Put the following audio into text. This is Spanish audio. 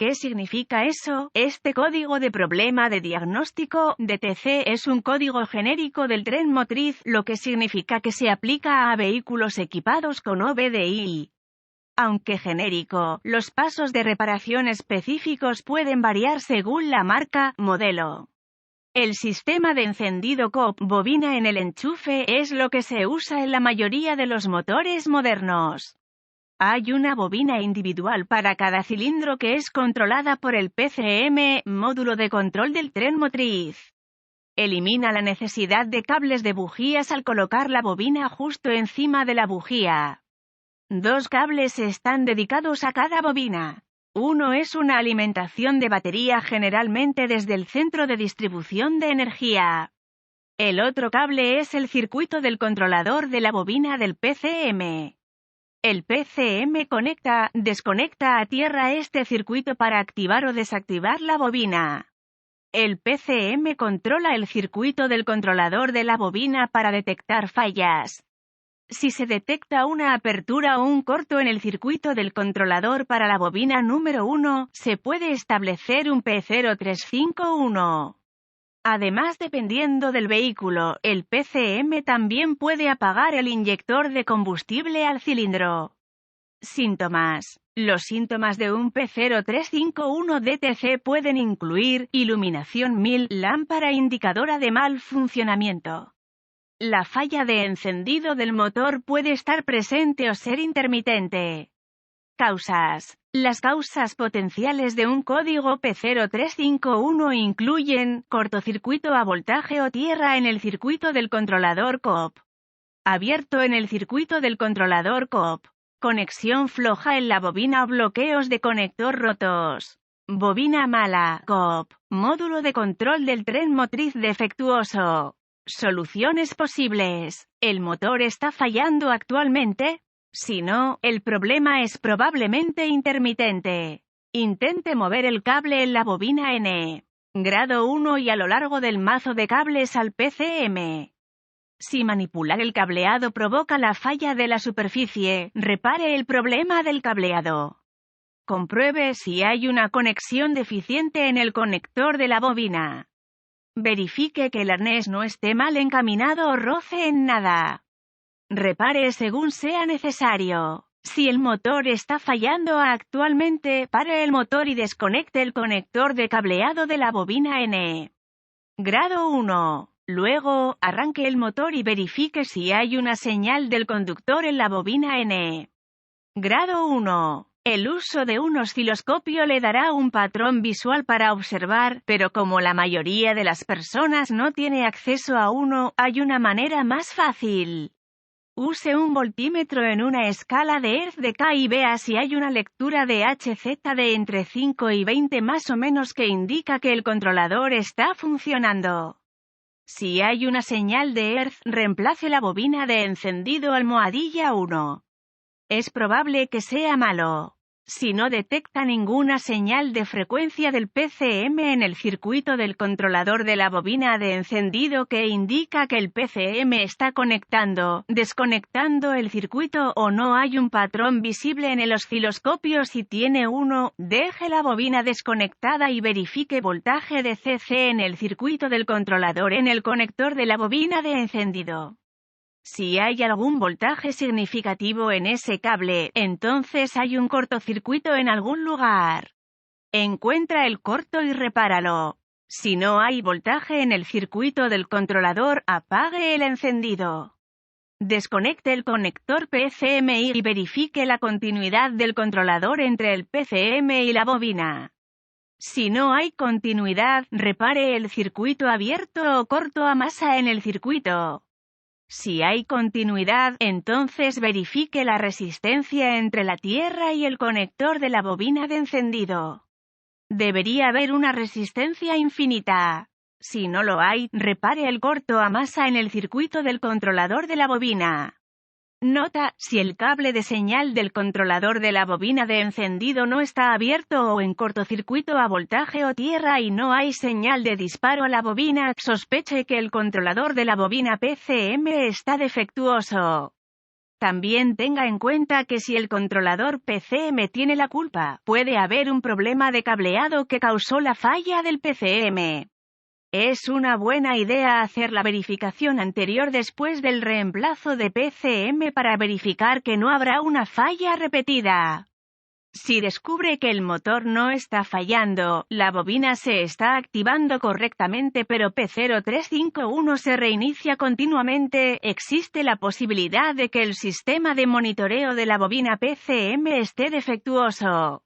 ¿Qué significa eso? Este código de problema de diagnóstico, DTC, es un código genérico del tren motriz, lo que significa que se aplica a vehículos equipados con OBDI. Aunque genérico, los pasos de reparación específicos pueden variar según la marca, modelo. El sistema de encendido COP, bobina en el enchufe, es lo que se usa en la mayoría de los motores modernos. Hay una bobina individual para cada cilindro que es controlada por el PCM, módulo de control del tren motriz. Elimina la necesidad de cables de bujías al colocar la bobina justo encima de la bujía. 2 cables están dedicados a cada bobina. Uno es una alimentación de batería generalmente desde el centro de distribución de energía. El otro cable es el circuito del controlador de la bobina del PCM. El PCM conecta, desconecta a tierra este circuito para activar o desactivar la bobina. El PCM controla el circuito del controlador de la bobina para detectar fallas. Si se detecta una apertura o un corto en el circuito del controlador para la bobina número 1, se puede establecer un P0351. Además, dependiendo del vehículo, el PCM también puede apagar el inyector de combustible al cilindro. Síntomas. Los síntomas de un P0351 DTC pueden incluir iluminación 1000, lámpara indicadora de mal funcionamiento. La falla de encendido del motor puede estar presente o ser intermitente. Causas. Las causas potenciales de un código P0351 incluyen cortocircuito a voltaje o tierra en el circuito del controlador COP. Abierto en el circuito del controlador COP. Conexión floja en la bobina o bloqueos de conector rotos. Bobina mala, COP. Módulo de control del tren motriz defectuoso. Soluciones posibles. ¿El motor está fallando actualmente? Si no, el problema es probablemente intermitente. Intente mover el cable en la bobina N. Grado 1 y a lo largo del mazo de cables al PCM. Si manipular el cableado provoca la falla de la superficie, repare el problema del cableado. Compruebe si hay una conexión deficiente en el conector de la bobina. Verifique que el arnés no esté mal encaminado o roce en nada. Repare según sea necesario. Si el motor está fallando actualmente, pare el motor y desconecte el conector de cableado de la bobina N. Grado 1. Luego, arranque el motor y verifique si hay una señal del conductor en la bobina N. Grado 1. El uso de un osciloscopio le dará un patrón visual para observar, pero como la mayoría de las personas no tiene acceso a uno, hay una manera más fácil. Use un voltímetro en una escala de Hertz de K y vea si hay una lectura de Hz de entre 5 y 20 más o menos que indica que el controlador está funcionando. Si hay una señal de Hertz, reemplace la bobina de encendido almohadilla 1. Es probable que sea malo. Si no detecta ninguna señal de frecuencia del PCM en el circuito del controlador de la bobina de encendido que indica que el PCM está conectando, desconectando el circuito o no hay un patrón visible en el osciloscopio si tiene uno, deje la bobina desconectada y verifique voltaje de CC en el circuito del controlador en el conector de la bobina de encendido. Si hay algún voltaje significativo en ese cable, entonces hay un cortocircuito en algún lugar. Encuentra el corto y repáralo. Si no hay voltaje en el circuito del controlador, apague el encendido. Desconecte el conector PCM y verifique la continuidad del controlador entre el PCM y la bobina. Si no hay continuidad, repare el circuito abierto o corto a masa en el circuito. Si hay continuidad, entonces verifique la resistencia entre la tierra y el conector de la bobina de encendido. Debería haber una resistencia infinita. Si no lo hay, repare el corto a masa en el circuito del controlador de la bobina. Nota: si el cable de señal del controlador de la bobina de encendido no está abierto o en cortocircuito a voltaje o tierra y no hay señal de disparo a la bobina, sospeche que el controlador de la bobina PCM está defectuoso. También tenga en cuenta que si el controlador PCM tiene la culpa, puede haber un problema de cableado que causó la falla del PCM. Es una buena idea hacer la verificación anterior después del reemplazo de PCM para verificar que no habrá una falla repetida. Si descubre que el motor no está fallando, la bobina se está activando correctamente pero P0351 se reinicia continuamente, existe la posibilidad de que el sistema de monitoreo de la bobina PCM esté defectuoso.